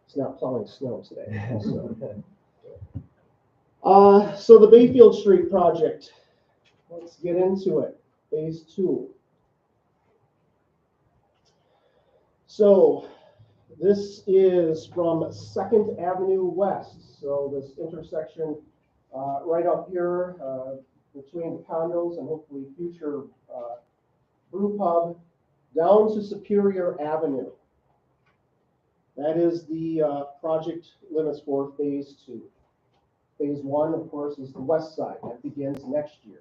it's not plowing snow today. So the Bayfield Street project, let's get into it. Phase 2. So this is from 2nd Avenue West. So this intersection right up here between the condos and hopefully future brew pub down to Superior Avenue. That is the project limits for phase 2. Phase 1, of course, is the west side. That begins next year.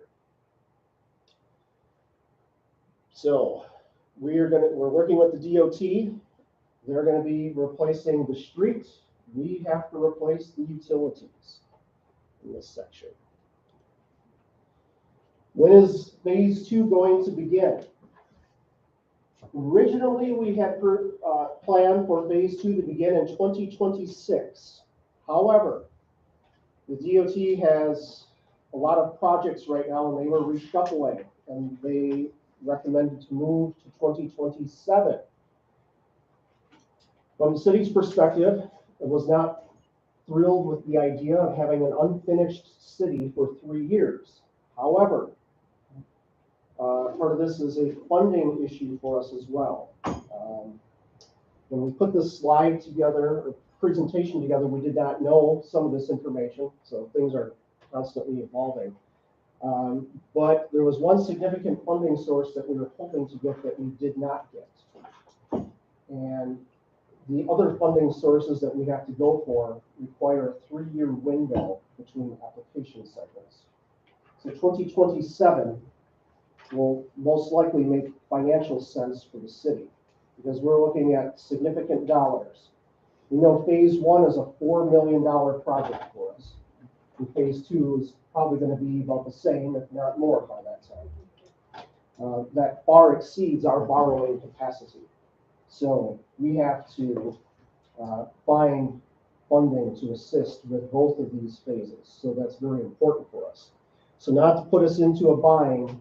So we're working with the DOT. They're going to be replacing the street. We have to replace the utilities in this section. When is phase 2 going to begin? Originally, we had planned for phase 2 to begin in 2026. However, the DOT has a lot of projects right now, and they were reshuffling, and they recommended to move to 2027. From the city's perspective, it was not thrilled with the idea of having an unfinished city for 3 years. However, part of this is a funding issue for us as well. When we put this slide together, or presentation together, we did not know some of this information, so things are constantly evolving. But there was one significant funding source that we were hoping to get that we did not get. And the other funding sources that we have to go for require a 3-year window between application cycles. So 2027 will most likely make financial sense for the city because we're looking at significant dollars. We know phase 1 is a $4 million project for us. And phase 2 is probably going to be about the same, if not more, by that time. That far exceeds our borrowing capacity. So we have to find funding to assist with both of these phases. So that's very important for us. So not to put us into a bind,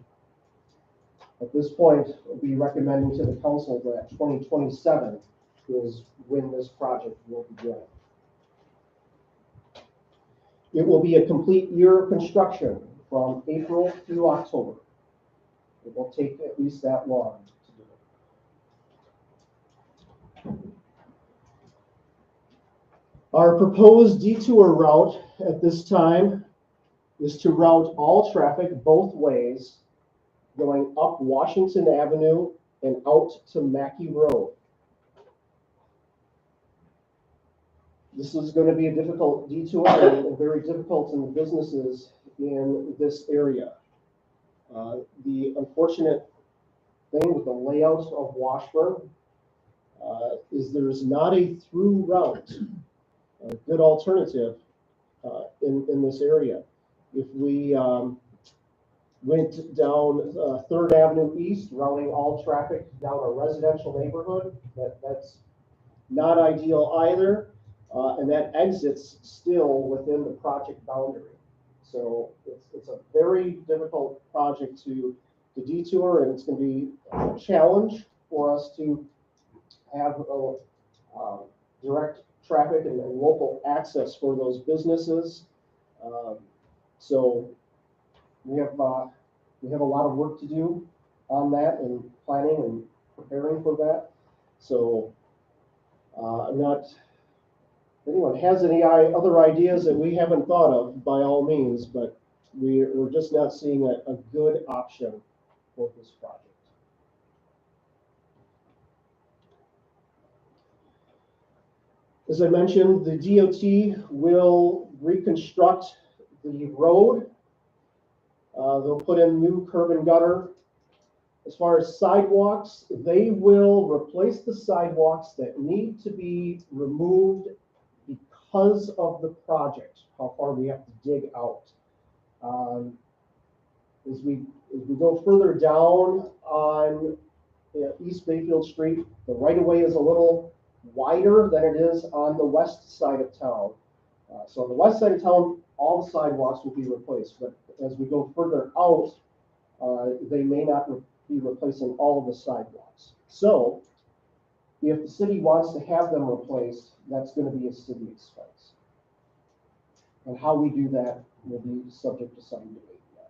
at this point, we'll be recommending to the council that 2027 is when this project will begin. It will be a complete year of construction from April through October. It will take at least that long to do. Our proposed detour route at this time is to route all traffic both ways, going up Washington Avenue and out to Mackey Road. This is going to be a difficult detour and very difficult in the businesses in this area. The unfortunate thing with the layout of Washburn is there's not a through route, a good alternative in this area. If we went down 3rd Avenue East, routing all traffic down a residential neighborhood, that's not ideal either. And that exits still within the project boundary. So it's a very difficult project to detour, and it's going to be a challenge for us to have direct traffic and local access for those businesses. So we have a lot of work to do on that and planning and preparing for that. So I'm not. If anyone has any other ideas that we haven't thought of, by all means, but we're just not seeing a good option for this project. As I mentioned, the DOT will reconstruct the road. They'll put in new curb and gutter. As far as sidewalks, they will replace the sidewalks that need to be removed because of the project, how far we have to dig out. As we go further down on East Bayfield Street, the right-of-way is a little wider than it is on the west side of town. So on the west side of town, all the sidewalks will be replaced, but as we go further out, they may not be replacing all of the sidewalks. So If the city wants to have them replaced, that's going to be a city expense. And how we do that will be subject to some debate yet.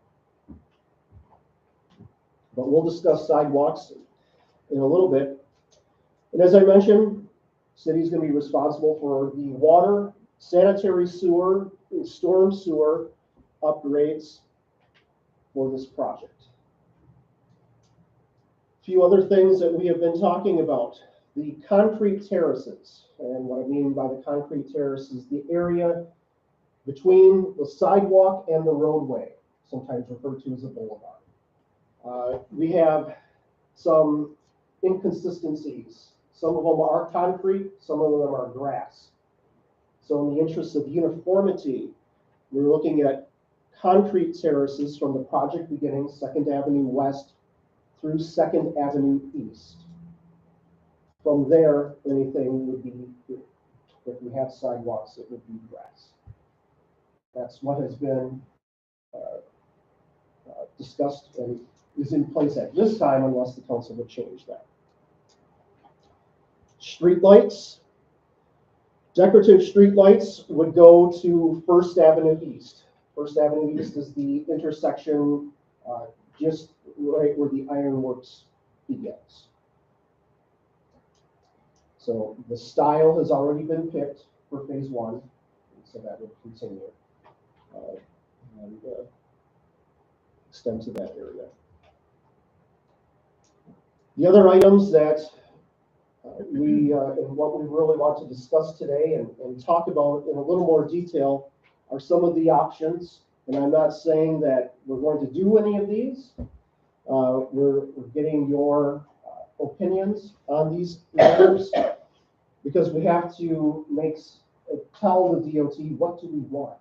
But we'll discuss sidewalks in a little bit. And as I mentioned, the city is going to be responsible for the water, sanitary sewer, and storm sewer upgrades for this project. A few other things that we have been talking about. The concrete terraces. And what I mean by the concrete terrace is the area between the sidewalk and the roadway, sometimes referred to as a boulevard. We have some inconsistencies. Some of them are concrete, some of them are grass. So in the interest of uniformity, we're looking at concrete terraces from the project beginning, 2nd Avenue West through 2nd Avenue East. From there, anything would be, if we have sidewalks, it would be grass. That's what has been discussed and is in place at this time, unless the council would change that. Streetlights. Decorative streetlights would go to 1st Avenue East. 1st Avenue East is the intersection just right where the ironworks begins. So the style has already been picked for phase 1, so that will continue and extend to that area. The other items that and what we really want to discuss today and talk about in a little more detail are some of the options. And I'm not saying that we're going to do any of these. We're getting your opinions on these matters because we have to tell the DOT what do we want.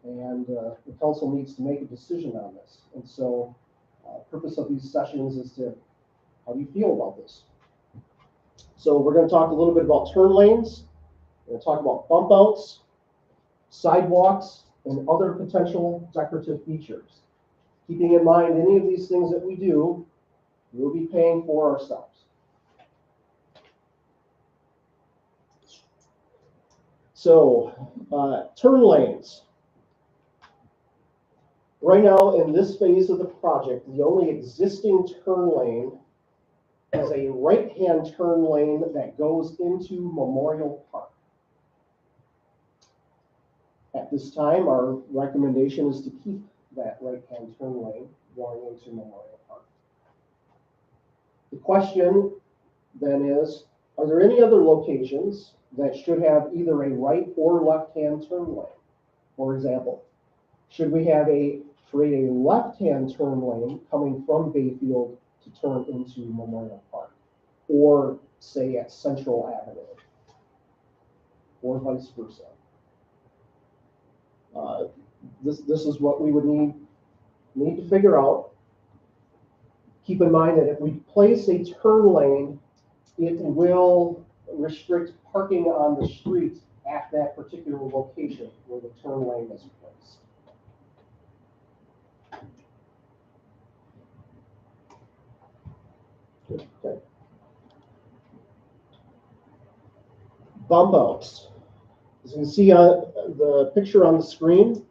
And the council needs to make a decision on this. And so purpose of these sessions is to, how do you feel about this? So we're going to talk a little bit about turn lanes. We're going to talk about bump outs, sidewalks, and other potential decorative features. Keeping in mind any of these things that we do, we'll be paying for ourselves. So turn lanes. Right now in this phase of the project, the only existing turn lane is a right-hand turn lane that goes into Memorial Park. At this time, our recommendation is to keep that right-hand turn lane going into Memorial Park. The question then is, are there any other locations that should have either a right or left-hand turn lane? For example, should we create a left-hand turn lane coming from Bayfield to turn into Memorial Park, or say at Central Avenue, or vice versa? This is what we would need to figure out. Keep in mind that if we place a turn lane, it will restrict parking on the street at that particular location where the turn lane is placed. Okay. Bump outs. As you can see on the picture on the screen,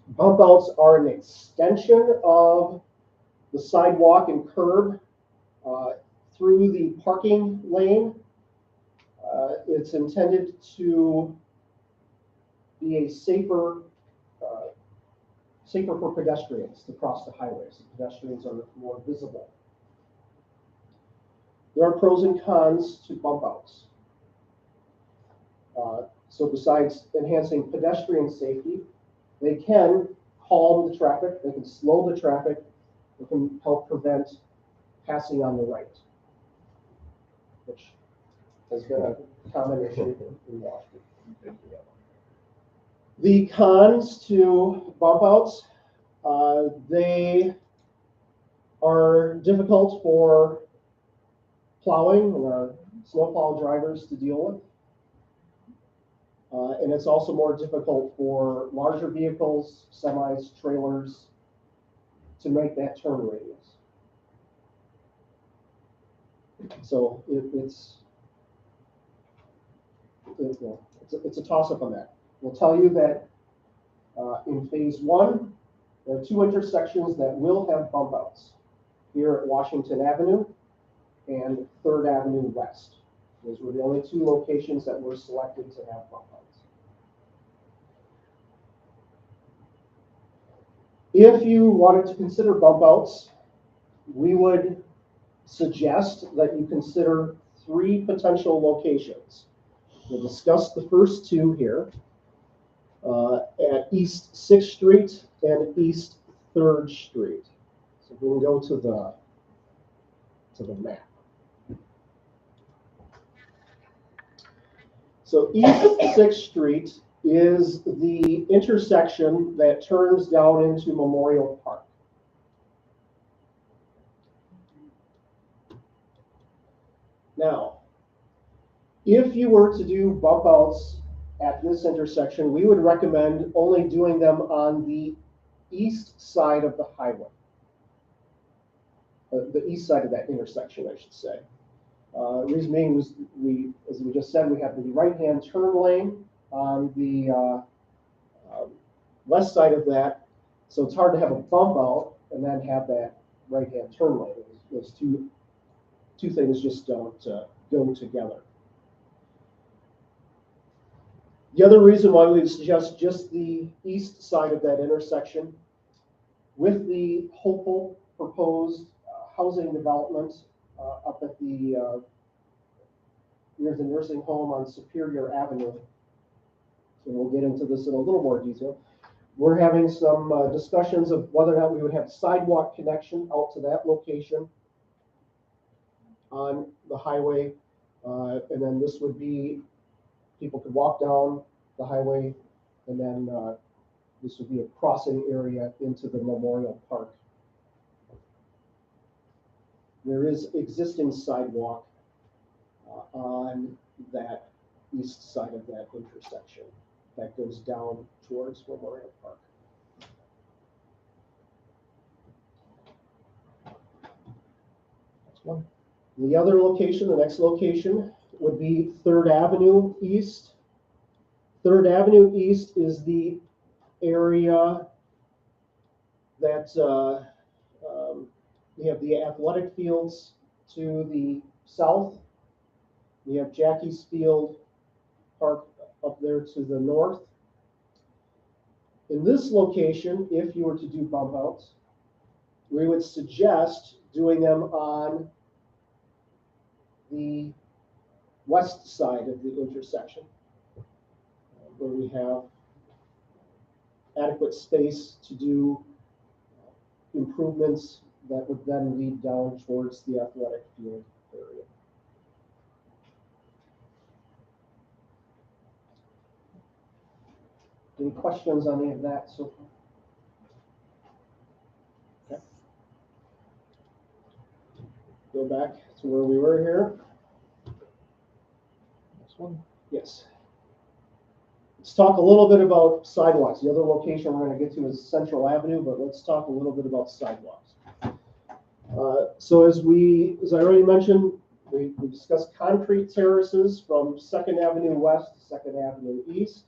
bump outs are an extension of the sidewalk and curb through the parking lane. It's intended to be a safer for pedestrians to cross the highways. The pedestrians are more visible. There are pros and cons to bump outs. So besides enhancing pedestrian safety, they can calm the traffic, they can slow the traffic, they can help prevent passing on the right, which has been a common issue in Washington. The cons to bump outs, they are difficult for plowing or snowplow drivers to deal with. And it's also more difficult for larger vehicles, semis, trailers, to make that turn radius. So it's a toss-up on that. We'll tell you that in phase one, there are 2 intersections that will have bump outs here at Washington Avenue and 3rd Avenue West. Those were the only 2 locations that were selected to have bump outs. If you wanted to consider bump outs, we would suggest that you consider 3 potential locations. We'll discuss the first 2 here at East 6th Street and East 3rd Street. So we can go to the map. So East 6th Street is the intersection that turns down into Memorial Park. Now, if you were to do bump outs at this intersection, we would recommend only doing them on the east side of the highway. The east side of that intersection, I should say. Reason being was as we just said, we have the right-hand turn lane on the west side of that, so it's hard to have a bump out and then have that right-hand turn lane. Those two things just don't go together. The other reason why we suggest just the east side of that intersection, with the hopeful proposed housing development up at the near the nursing home on Superior Avenue, and we'll get into this in a little more detail. We're having some discussions of whether or not we would have sidewalk connection out to that location on the highway, and then this would be, people could walk down the highway, and then this would be a crossing area into the Memorial Park. There is existing sidewalk on that east side of that intersection that goes down towards Memorial Park. Next one. The other location, the next location, would be 3rd Avenue East. 3rd Avenue East is the area that we have the athletic fields to the south. We have Jackie's Field Park up there to the north. In this location, if you were to do bump outs, we would suggest doing them on the west side of the intersection, where we have adequate space to do improvements that would then lead down towards the athletic field area. Any questions on any of that so far? Okay. Go back to where we were here. Next one. Yes. Let's talk a little bit about sidewalks. The other location we're going to get to is Central Avenue, but let's talk a little bit about sidewalks. So as I already mentioned, we discussed concrete terraces from 2nd Avenue West to 2nd Avenue East.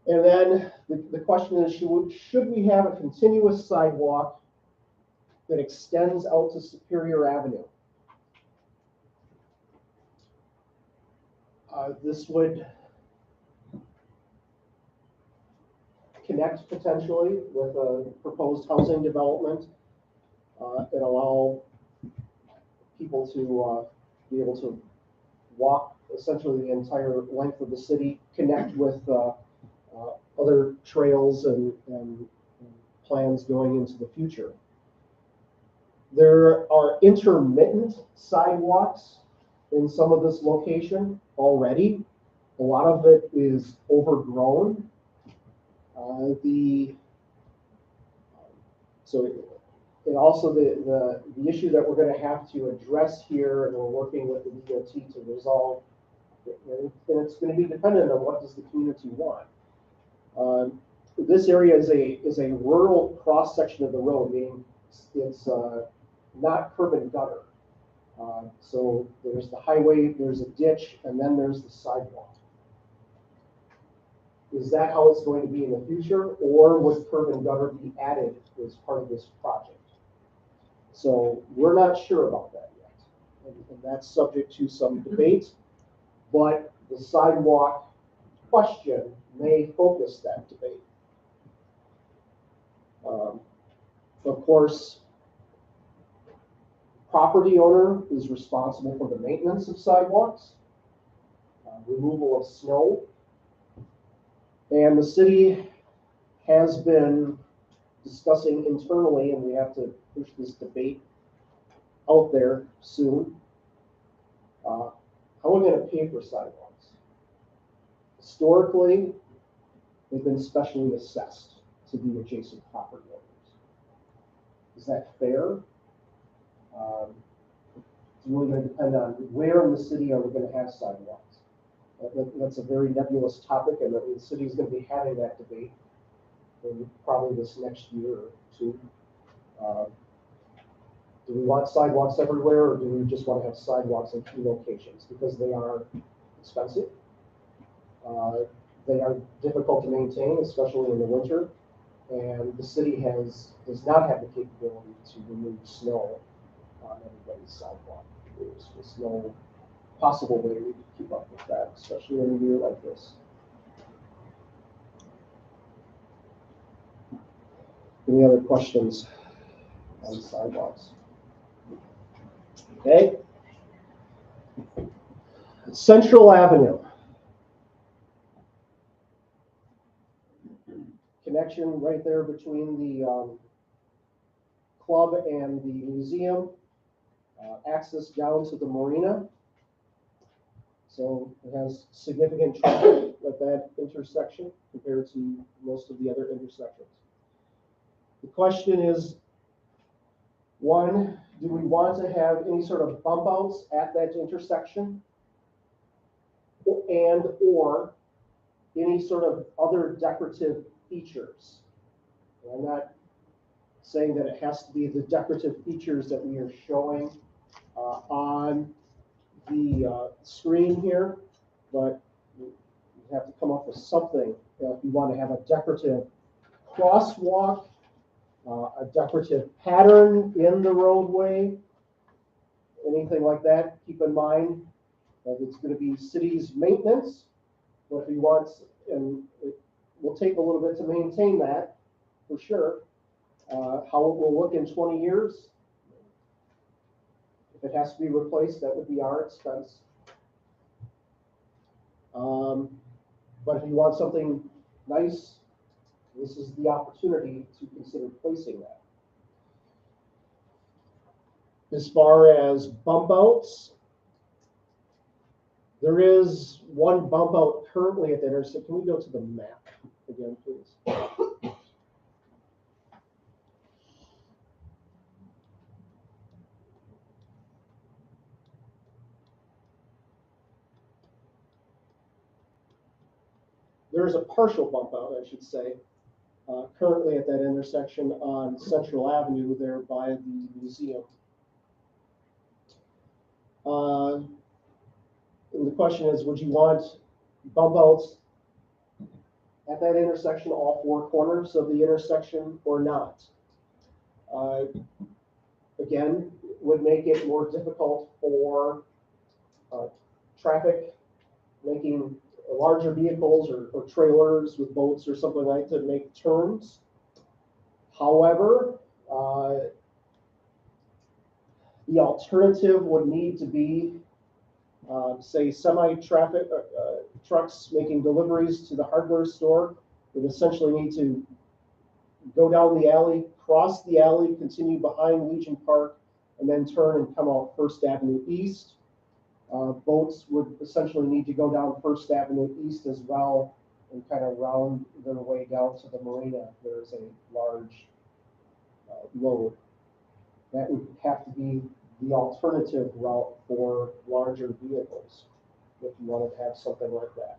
And then the question is, should we have a continuous sidewalk that extends out to Superior Avenue? This would connect potentially with a proposed housing development and allow people to be able to walk essentially the entire length of the city, connect with other trails and plans going into the future. There are intermittent sidewalks in some of this location already. A lot of it is overgrown. And also the issue that we're going to have to address here, and we're working with the DOT to resolve, and it's going to be dependent on what does the community want. This area is a rural cross section of the road, meaning it's not curb and gutter. So there's the highway, there's a ditch, and then there's the sidewalk. Is that how it's going to be in the future, or would curb and gutter be added as part of this project? So we're not sure about that yet, and that's subject to some debate, but the sidewalk question may focus that debate. Of course, property owner is responsible for the maintenance of sidewalks, removal of snow, and the city has been discussing internally, and we have to push this debate out there soon, how are we going to pay for sidewalks? Historically, they've been specially assessed to the adjacent property owners. Is that fair? It's really going to depend on where in the city are we going to have sidewalks. That's a very nebulous topic, and the city is going to be having that debate in probably this next year or two. Do we want sidewalks everywhere, or do we just want to have sidewalks in key locations? Because they are expensive. They are difficult to maintain, especially in the winter. And the city does not have the capability to remove snow on everybody's sidewalk. There's just no possible way we could keep up with that, especially in a year like this. Any other questions on sidewalks? Okay. Central Avenue. Connection right there between the club and the museum. Access down to the marina. So it has significant traffic at that intersection compared to most of the other intersections. The question is, one, do we want to have any sort of bump outs at that intersection? And or any sort of other decorative features? And I'm not saying that it has to be the decorative features that we are showing on the screen here, but you have to come up with something. If you want to have a decorative crosswalk, a decorative pattern in the roadway, anything like that, keep in mind that it's going to be city's maintenance. But if you want, and it will take a little bit to maintain that, for sure. How it will look in 20 years, if it has to be replaced, that would be our expense. But if you want something nice, this is the opportunity to consider placing that. As far as bump outs, there is one bump out currently at the intersection. Can we go to the map again, please? There's a partial bump out, I should say, currently at that intersection on Central Avenue there by the museum. And the question is, would you want bump outs at that intersection, all four corners of the intersection, or not? Again, would make it more difficult for traffic, making larger vehicles or trailers with boats or something like that to make turns. However, the alternative would need to be, say, semi-traffic trucks making deliveries to the hardware store would essentially need to go down the alley, cross the alley, continue behind Legion Park, and then turn and come out First Avenue East. Boats would essentially need to go down First Avenue East as well and kind of round their way down to the marina if there's a large load. That would have to be the alternative route for larger vehicles if you wanted to have something like that.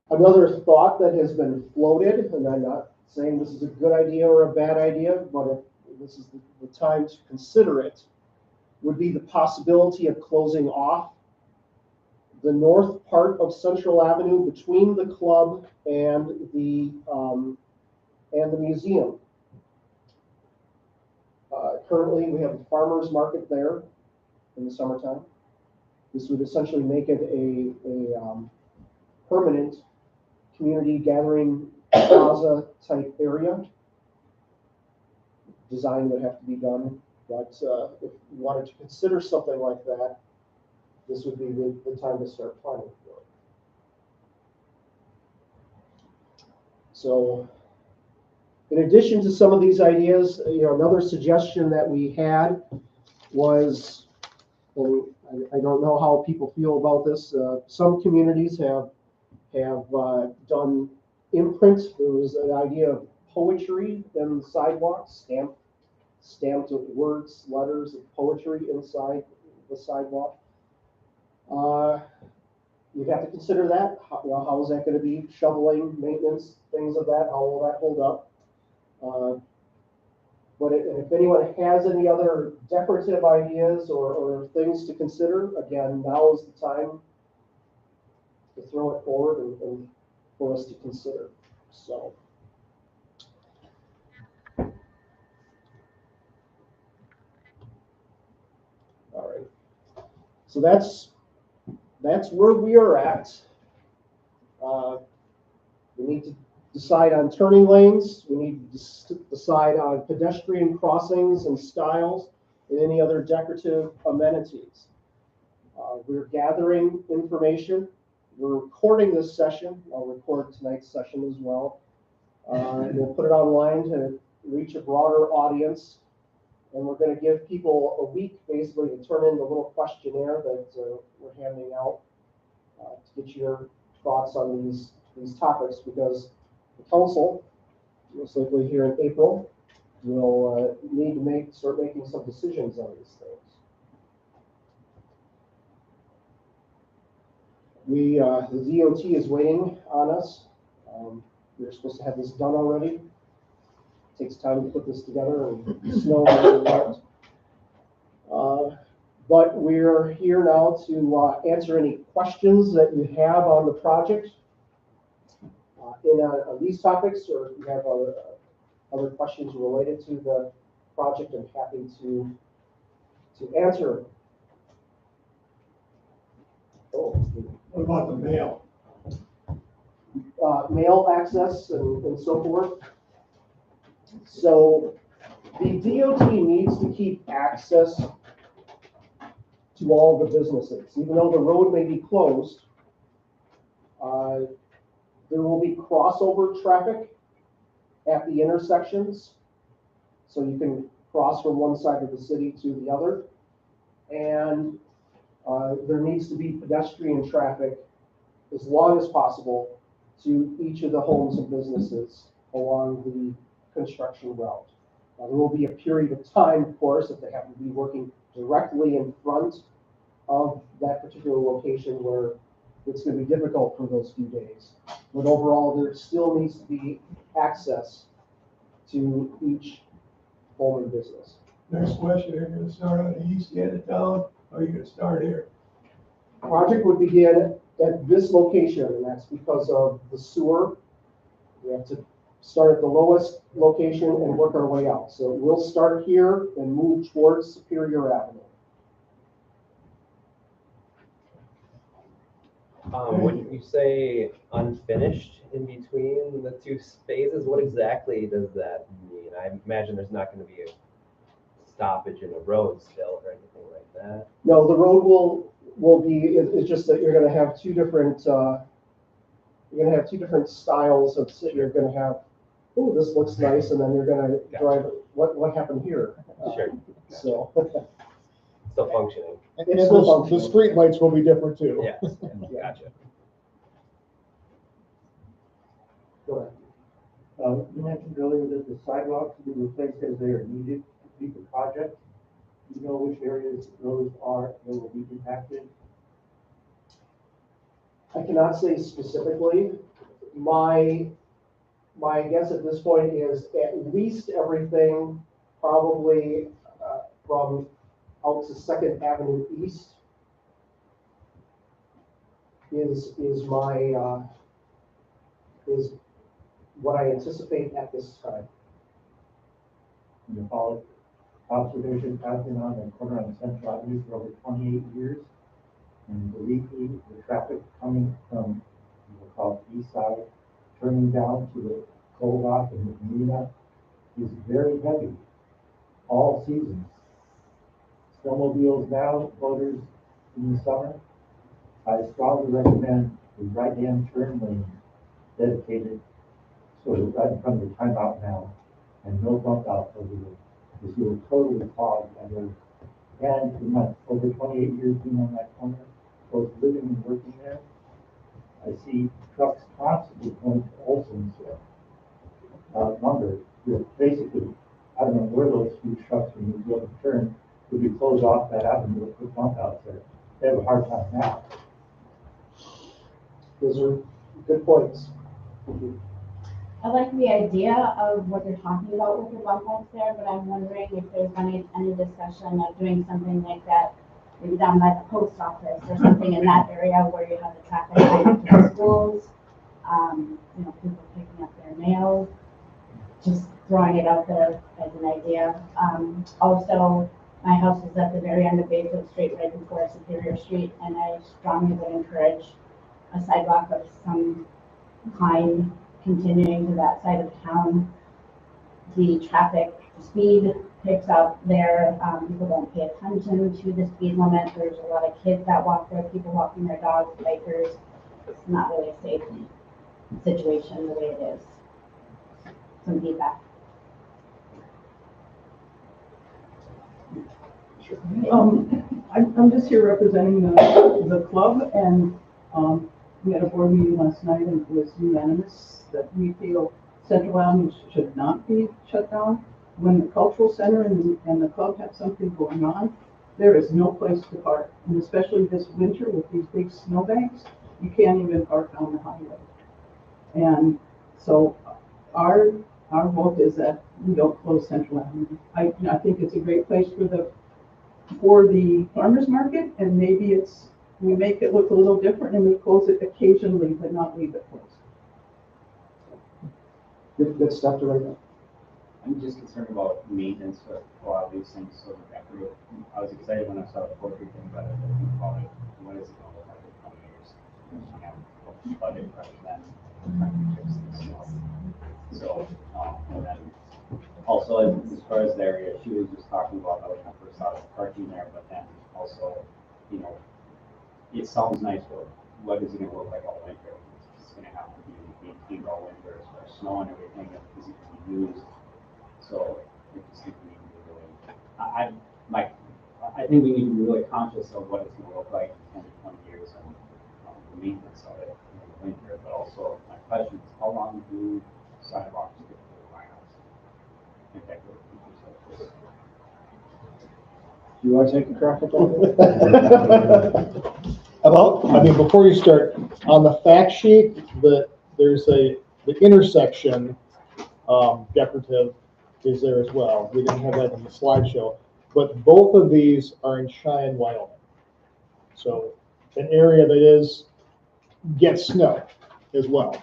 Another thought that has been floated, and I'm not saying this is a good idea or a bad idea, but if this is the time to consider it, would be the possibility of closing off the north part of Central Avenue between the club and the museum. Currently, we have a farmer's market there in the summertime. This would essentially make it a permanent community gathering plaza type area. Design would have to be done, but if you wanted to consider something like that, this would be the time to start planning for it. So, in addition to some of these ideas, another suggestion that we had was, and I don't know how people feel about this. Some communities have done imprint. There was an idea of poetry in the sidewalks, stamped words, letters of poetry inside the sidewalk. You'd have to consider that. How is that going to be? Shoveling, maintenance, things of that. How will that hold up? But if anyone has any other decorative ideas or things to consider, again, now is the time to throw it forward and for us to consider. So. All right. So that's where we are at. We need to decide on turning lanes. We need to decide on pedestrian crossings and styles and any other decorative amenities. We're gathering information. We're recording this session. I'll record tonight's session as well. We'll put it online to reach a broader audience. And we're going to give people a week basically to turn in the little questionnaire that we're handing out to get your thoughts on these topics, because the council, most likely here in April, will need to start making some decisions on these things. The DOT is waiting on us. We're supposed to have this done already. It takes time to put this together and snow and but we're here now to answer any questions that you have on the project on these topics, or if you have other questions related to the project, I'm happy to answer. Oh, what about the mail? Mail access and so forth. So the DOT needs to keep access to all the businesses. Even though the road may be closed, there will be crossover traffic at the intersections. So you can cross from one side of the city to the other. And there needs to be pedestrian traffic as long as possible to each of the homes and businesses along the construction route. Now, there will be a period of time, of course, that they have to be working directly in front of that particular location where it's going to be difficult for those few days. But overall, there still needs to be access to each home and business. Next question, are you going to start on the east end of town, or are you going to start here? Project would begin at this location, and that's because of the sewer. We have to start at the lowest location and work our way out. So we'll start here and move towards Superior Avenue. Wouldn't you say unfinished in between the two phases? What exactly does that mean? I imagine there's not going to be a stoppage in the road still or anything like that. No, the road will be. It's just that you're going to have two different. Styles of. You're going to have. Oh, this looks nice, and then you're going to drive. What happened here? Sure. So. Still functioning. And the street lights will be different too. Yes. Gotcha. Go ahead. You mentioned earlier that the sidewalks will be replaced as they are needed to complete the project. Do you know which areas those are that will be impacted? I cannot say specifically. My guess at this point is at least everything probably from out to Second Avenue East is what I anticipate at this time. The follow observations have been on the corner on Central Avenue for over 28 years. And believe me, the traffic coming from, we'll call it east side, turning down to the Coal Rock and the Marina is very heavy, all seasons. Snowmobiles now, boaters in the summer. I strongly recommend the right-hand turn lane dedicated sort of right in front of the timeout now, and no bump out over there, because you will totally clog that area. And in my over 28 years being on that corner, both living and working there, I see trucks constantly going to Olson's lumber. You're basically, I don't know where those huge trucks, when you go to turn, would be closed off that avenue with bump outs there. They have a hard time now. Those are good points. I like the idea of what you're talking about with the bump outs there, but I'm wondering if there's any discussion of doing something like that, maybe down by the post office or something in that area where you have the traffic light up to the schools, people picking up their mail, just throwing it out there as an idea. Also, my house is at the very end of Bayfield Street, right before Superior Street, and I strongly would encourage a sidewalk of some kind continuing to that side of town. The traffic speed picks up there. People don't pay attention to the speed limit. There's a lot of kids that walk there, people walking their dogs, bikers. It's not really a safe situation the way it is. Some feedback. I'm just here representing the club, and we had a board meeting last night, and it was unanimous that we feel Central Avenue should not be shut down. When the cultural center and the club have something going on, there is no place to park, and especially this winter with these big snowbanks, you can't even park on the highway. And so our vote is that we don't close Central Avenue. I think it's a great place for the farmers market, and maybe we make it look a little different and we close it occasionally, but not leave it closed. Good stuff to write down. I'm just concerned about maintenance of a lot of these things. So I was excited when I saw the poetry thing, but I think about it. What is it going to look like in 20 years? We have budget pressure then. So, and then also as far as the area, she was just talking about that when I first saw the parking there, but then also, it sounds nice, but what is it going to look like all winter? It's going to have to be maintained all winter as far as snow and everything, and it's going to be used. So I just think we need to be really, I think we need to be really conscious of what it's going to look like in 10 to 20 years and the maintenance of it in the winter. But also, my question is, how long do sidewalks get to the house? I think that would be useful. Do you want to take a crack at that? Before you start, on the fact sheet, there's the intersection decorative is there as well. We didn't have that in the slideshow, but both of these are in Cheyenne, Wyoming. So an area that gets snow as well.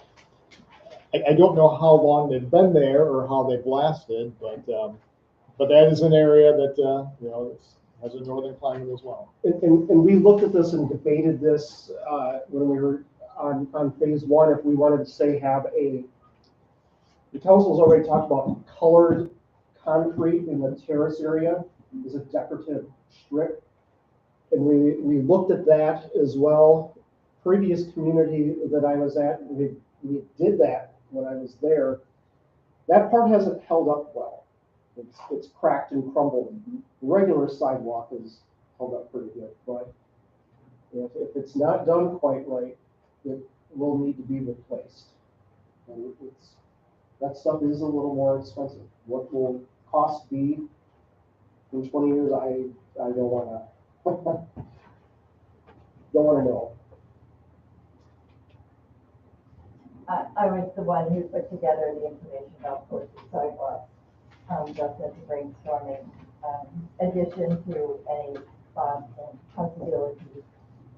I don't know how long they've been there or how they've lasted, but that is an area that has a northern climate as well. And we looked at this and debated this when we were on phase one, if we wanted to say the council's already talked about colored concrete in the terrace area as a decorative strip. And we looked at that as well. Previous community that I was at, we did that when I was there. That part hasn't held up well. It's cracked and crumbled. The regular sidewalk is held up pretty good, but if it's not done quite right, it will need to be replaced. And that stuff is a little more expensive. What will cost be in 20 years? I don't want to know. I was the one who put together the information about posted sidewalks, just as brainstorming. addition to any thoughts and possibilities.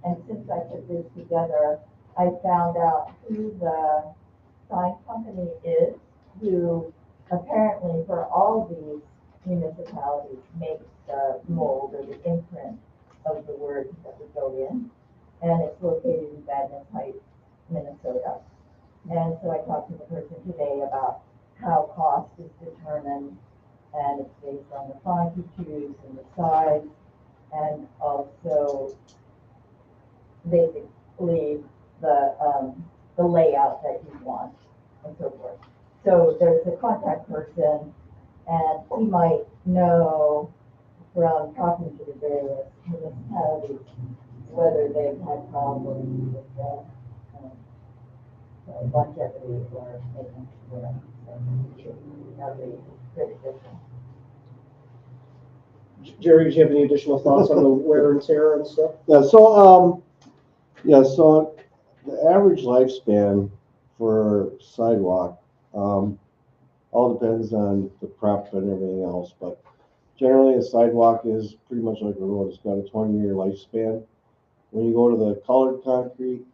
And since I put this together, I found out who the sign company is, who apparently for all these municipalities makes the mold or the imprint of the words that would go in. And it's located in Badness Heights, Minnesota. And so I talked to the person today about how cost is determined, and it's based on the font you choose and the size, and also basically the layout that you want and so forth. So there's a contact person, and he might know from talking to the various municipalities whether they've had problems with longevity or maintenance or whatever. So that'd be pretty good. Jerry, do you have any additional thoughts on the wear and tear and stuff? So the average lifespan for sidewalk, all depends on the prep and everything else, but generally a sidewalk is pretty much like a road. It's got a 20-year lifespan. When you go to the colored concrete,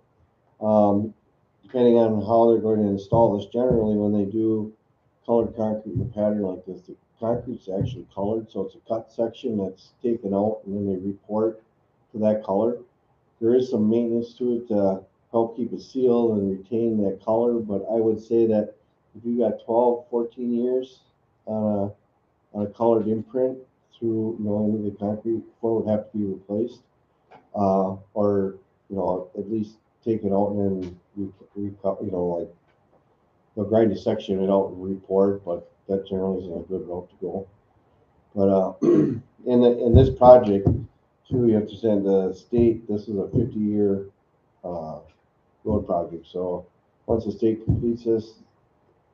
depending on how they're going to install this, generally when they do colored concrete in a pattern like this, the concrete's actually colored, so it's a cut section that's taken out and then they report to that color. There is some maintenance to it to help keep it sealed and retain that color, but I would say that if you got 12, 14 years on a colored imprint through knowing the concrete floor would have to be replaced, or at least take it out and then like they'll grind a section it out and report, but that generally isn't a good route to go. But in this project too, you have to send the state. This is a 50-year road project, so once the state completes this,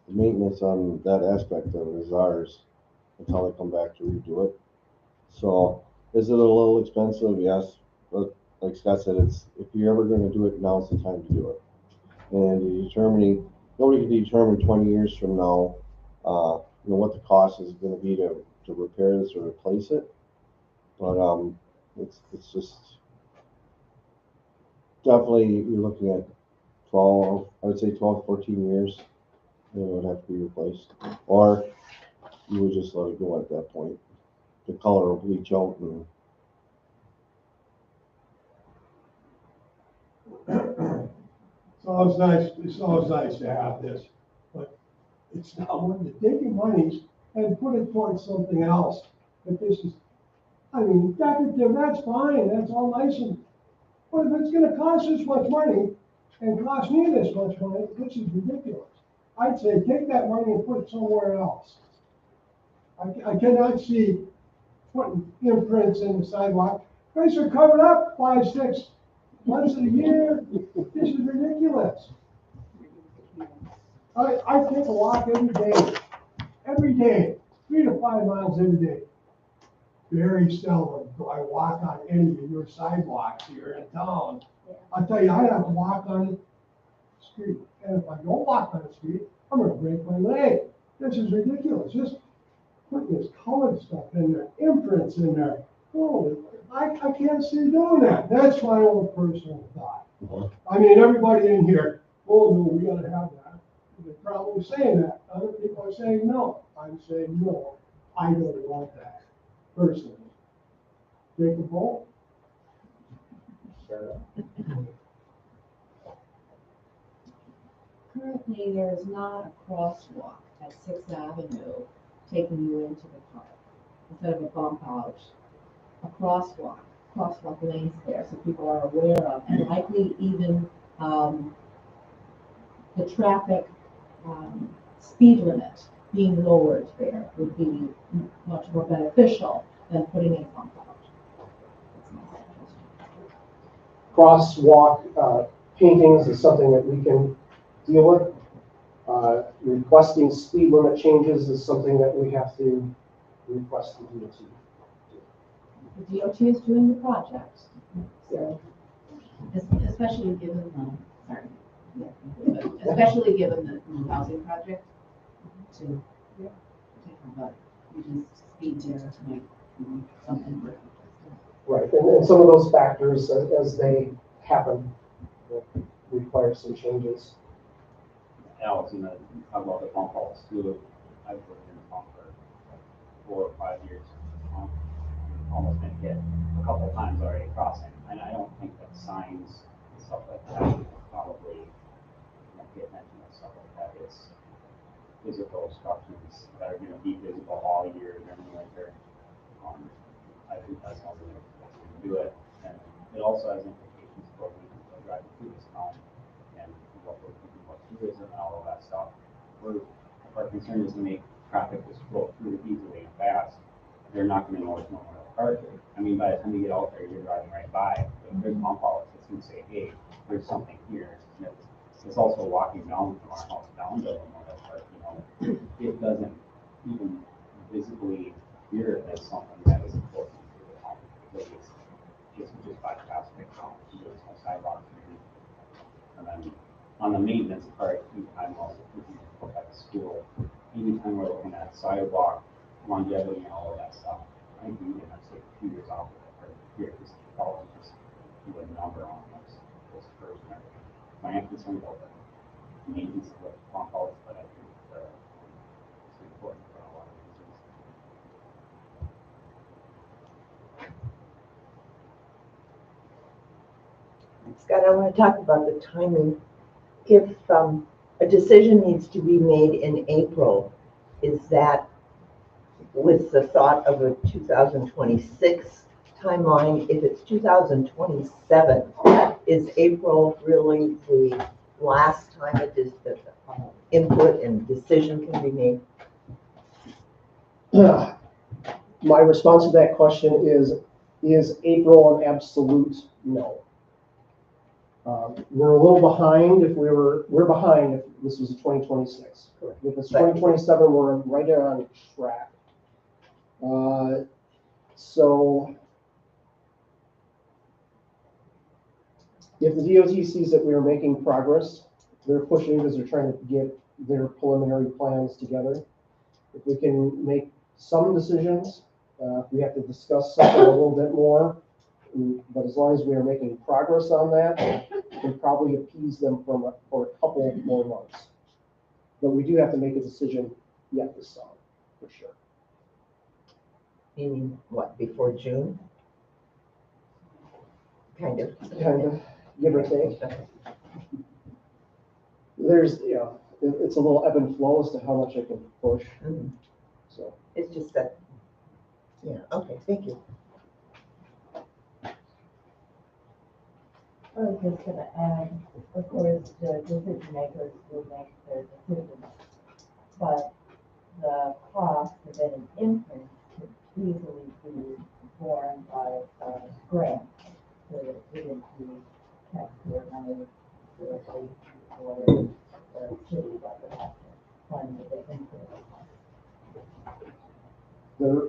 the maintenance on that aspect of it is ours until they come back to redo it. So is it a little expensive? Yes, but like Scott said, if you're ever going to do it, now's the time to do it. And nobody can determine 20 years from now, what the cost is going to be to repair this or replace it. But it's just definitely, you're looking at 12, I would say 12, 14 years, it would have to be replaced, or you would just let it go at that point. The color will bleach out and It's always nice to have this, but it's not worth it. Take your monies and put it towards something else. But this is, that's fine, that's all nice, but if it's gonna cost this much money and cost me this much money, this is ridiculous. I'd say take that money and put it somewhere else. I cannot see putting imprints in the sidewalk. Guys are covered up 5, 6 months of the year. This is ridiculous. I take a walk every day, 3 to 5 miles every day. Very seldom do I walk on any of your sidewalks here in town. I'll tell you, I have to walk on the street. And if I don't walk on the street, I'm gonna break my leg. This is ridiculous. Just put this colored stuff in there, imprints in there. Oh, I can't see doing that. That's my own personal thought. Everybody in here, oh no, we gotta have that. They're probably saying that. Other people are saying no. I'm saying no, I don't want that, personally. Take a vote. Currently, there is not a crosswalk at 6th Avenue taking you into the park. Instead of a bump out, a crosswalk lanes there, so people are aware of, and likely even the traffic speed limit being lowered there would be much more beneficial than putting in a bump out. That's my suggestion. Crosswalk paintings is something that we can deal with. Requesting speed limit changes is something that we have to request the DOT. The DOT is doing the project, so especially given especially given the new housing project to have a reduced speed there might something written. Right, and some of those factors as they happen will require some changes. Alex, and talk about the phone calls too. I've worked in the phone for 4 or 5 years. Um, Almost been hit a couple times already crossing, and I don't think that signs and stuff like that would probably get mentioned and stuff like that. It's physical obstructions that are gonna be visible all year during the winter. I think that's how we're gonna do it, and it also has implications for when people are driving through this town and what we're thinking about tourism and all of that stuff. Our concern is to make traffic just flow through easily and fast. They're not gonna know it's no more park. I mean, by the time you get out there, you're driving right by. But there's bump outs, it's gonna say, hey, there's something here. And it's also walking down from our house down to Memorial Park, it doesn't even visibly appear as something that is important to the town. Because it's just bypass the town, there's no sidewalks. And then on the maintenance part, anytime we look at the school, anytime we're looking at sidewalk, longevity and all of that stuff, I think we can take a few years off of it, or years, probably just do a number on those curves and everything. I am concerned about the maintenance of the pump outs, but I think it's important for a lot of reasons. Scott, I want to talk about the timing. If a decision needs to be made in April, is that with the thought of a 2026 timeline? If it's 2027, is April really the last time that input and decision can be made? My response to that question is April an absolute no? We're a little behind we're behind if this was 2026. Correct. If it's 2027, we're right there on track. So if the DOT sees that we are making progress, they're pushing because they're trying to get their preliminary plans together. If we can make some decisions, if we have to discuss something a little bit more, but as long as we are making progress on that, we can probably appease them for a couple more months. But we do have to make a decision yet this summer, for sure. Meaning what, before June? Kind of, give or take. There's, it's a little ebb and flow as to how much I can push. Mm-hmm. So it's just that, okay, thank you. I was just gonna add, of course, the decision makers will make their decisions, but the cost of any increase could easily be borne by a grant, so that it wouldn't be taxpayer money directly or the city that would have to fund the increase. there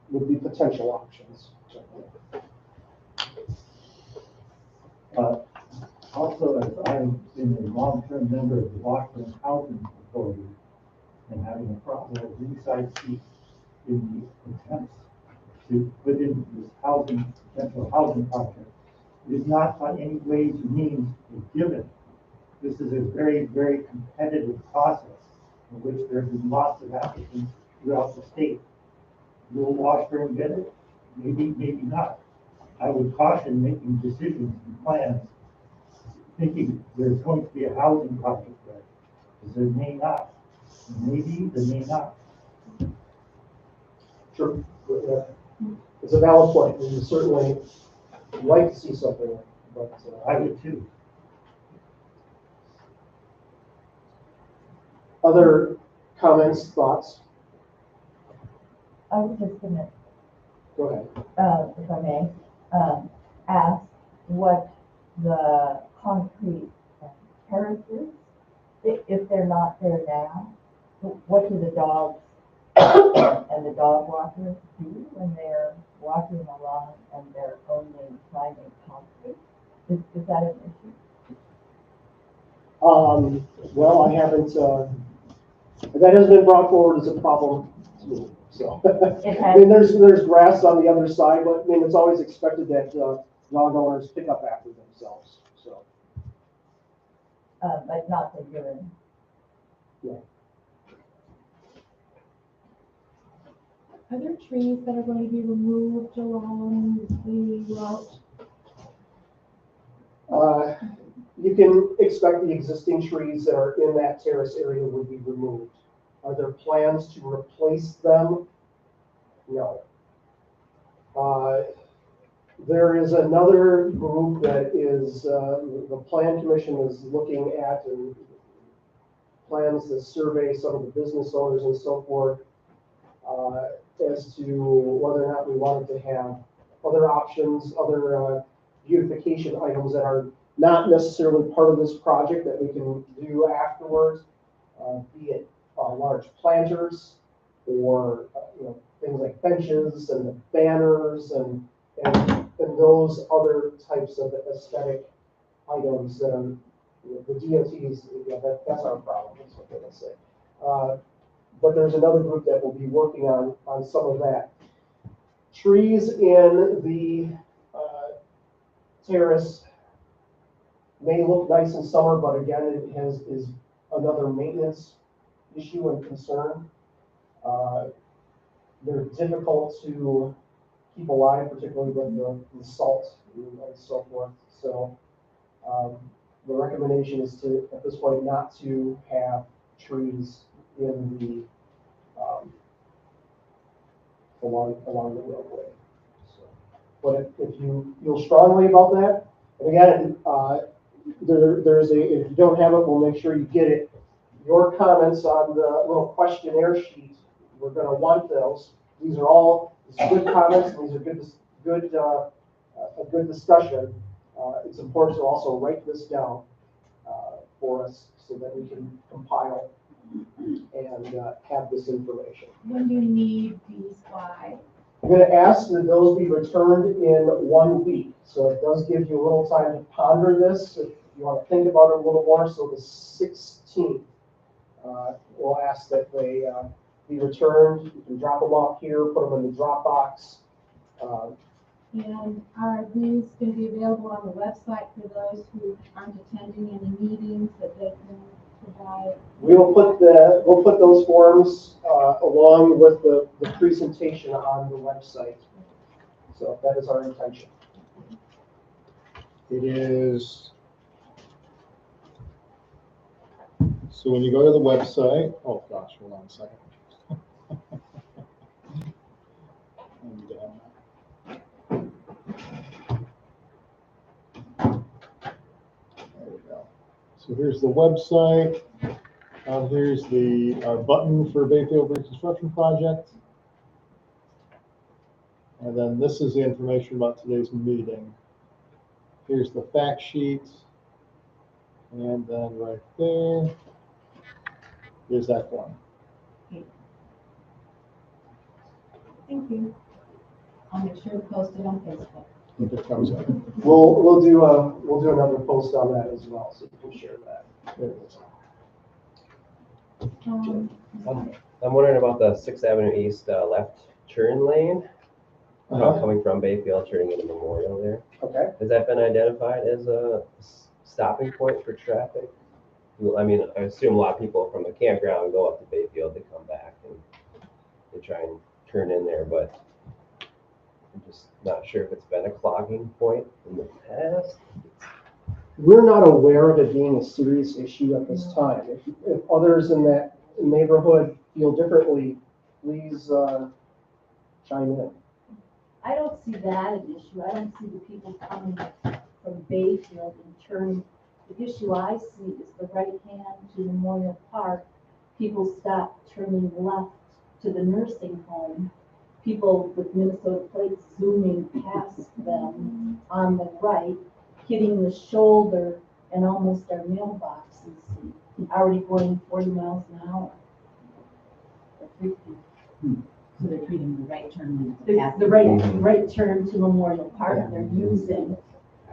would be potential options. Also, as I've been a long-term member of the Washington Housing Authority and having a problem with inside seat in the attempts to put in this potential housing project, it is not by any ways or means a given. This is a very, very competitive process in which there have been lots of applicants throughout the state. Will Washburn get it? Maybe, maybe not. I would caution making decisions and plans thinking there's going to be a housing project there, because there may not. Maybe, there may not. Sure. It's a valid point. We would certainly like to see something, but I would too. Other comments, thoughts? I was just gonna, Go ahead. if I may, ask what the concrete terraces, if they're not there now, what do the dogs and the dog walkers do when they're walking along and they're only finding concrete? Is that an issue? Well, I haven't, that has been brought forward as a problem So, It I has, mean, there's grass on the other side, but I mean, it's always expected that, dog owners pick up after themselves, so. but not the urine. Are there trees that are going to be removed along the route? You can expect the existing trees that are in that terrace area would be removed. Are there plans to replace them? No. There is another group that is, the Plan Commission is looking at and plans to survey some of the business owners and so forth as to whether or not we wanted to have other options, other beautification items that are not necessarily part of this project that we can do afterwards, be it large planters or things like benches and the banners and those other types of aesthetic items that are, the DOTs, that's our problem, that's what they're gonna say. But there's another group that will be working on some of that. Trees in the terrace may look nice in summer, but again, is another maintenance issue and concern. They're difficult to keep alive, particularly with the salt and so forth. So the recommendation is to, at this point, not to have trees in the along the roadway. So, but if you feel strongly about that, and again, there's a, if you don't have it, we'll make sure you get it. Your comments on the little questionnaire sheet, we're going to want those. These are all good comments, and these are a good discussion. It's important to also write this down for us so that we can compile and have this information. When do you need these by? I'm going to ask that those be returned in 1 week. So it does give you a little time to ponder this if you want to think about it a little more. So the 16th, we'll ask that they be returned. You can drop them off here, put them in the Dropbox. And are these going to be available on the website for those who aren't attending any meetings that they can provide? We'll put those forms along with the presentation on the website. So that is our intention. It is, so when you go to the website, oh gosh, hold on a second. There we go. So here's the website. Here's our button for Bayfield Reconstruction Project. And then this is the information about today's meeting. Here's the fact sheet. And then right there is that form. Thank you. I'll make sure to post it on Facebook. If it comes up. We'll do another post on that as well, so you can share that. There it is. I'm wondering about the 6th Avenue East left turn lane. Coming from Bayfield, turning into Memorial there. Okay. Has that been identified as a stopping point for traffic? I mean, I assume a lot of people from the campground go up to Bayfield, they come back and they try and turn in there, but I'm just not sure if it's been a clogging point in the past. We're not aware of it being a serious issue at this time. If others in that neighborhood feel differently, please chime in. I don't see that an issue. I don't see the people coming from Bayfield and turning. The issue I see is the right hand to Memorial Park. People stop turning left to the nursing home. People with Minnesota plates zooming past them on the right, hitting the shoulder and almost our mailboxes, already going 40 miles an hour. Or 50. So they're treating the right turn. The right turn to Memorial Park they're using,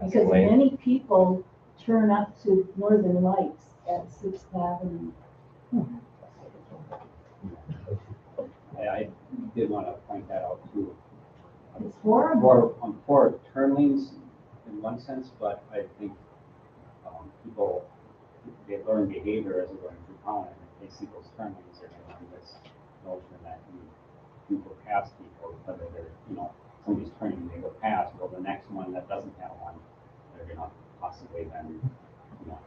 because many people turn up to Northern Lights at 6th Avenue. did want to point that out too. It's horrible. For turn lanes in one sense, but I think people, they learn behavior as they're going through town, and if they see those turn lanes, they're going to learn this notion that you go past people, whether they're, somebody's turning, they go past, well, the next one that doesn't have one, they're going to possibly then,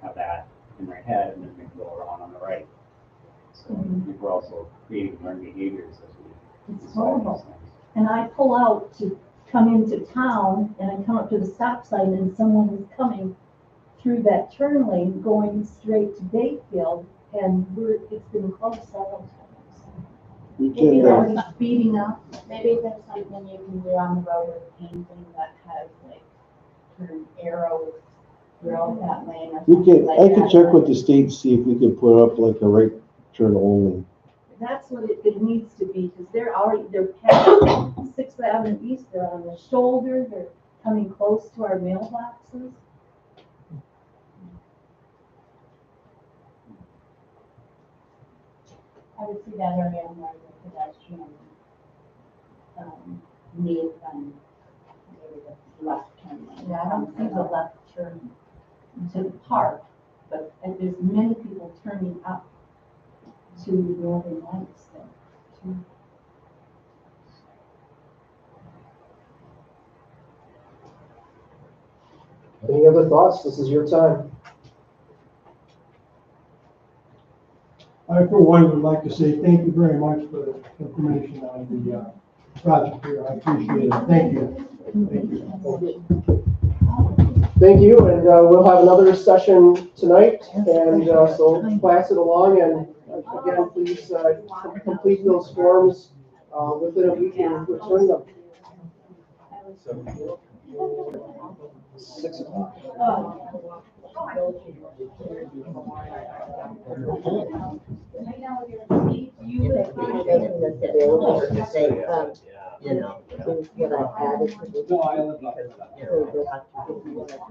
have that in their head, and then they can go around on the right. So I think we're also creating learned behaviors as we It's decide these horrible. things. And I pull out to come into town and I come up to the stop sign and someone is coming through that turn lane going straight to Bayfield and it's been closed several times. We Maybe can, there's Or speeding up. Maybe there's something you can do on the road with painting that has like turn arrows throughout that lane or we something can, like I that. could check with the state, see if we could put up like a right turn only. That's what it needs to be, because they're past Sixth Avenue East, they're on the shoulder, they're coming close to our mailboxes. I would see that area more as a pedestrian, need than maybe the left turn lane. Yeah, I don't see the left turn to the park, but and there's many people turning up to Northern Lights there too. Any other thoughts? This is your time. I, for one, would like to say thank you very much for the information on the project here. I appreciate it. Thank you. Thank you. Thank you, and we'll have another session tonight, and so pass it along, and again, please complete those forms within a week and return them. 6 o'clock. Yeah. Is what I added to this, because, you'll have to give me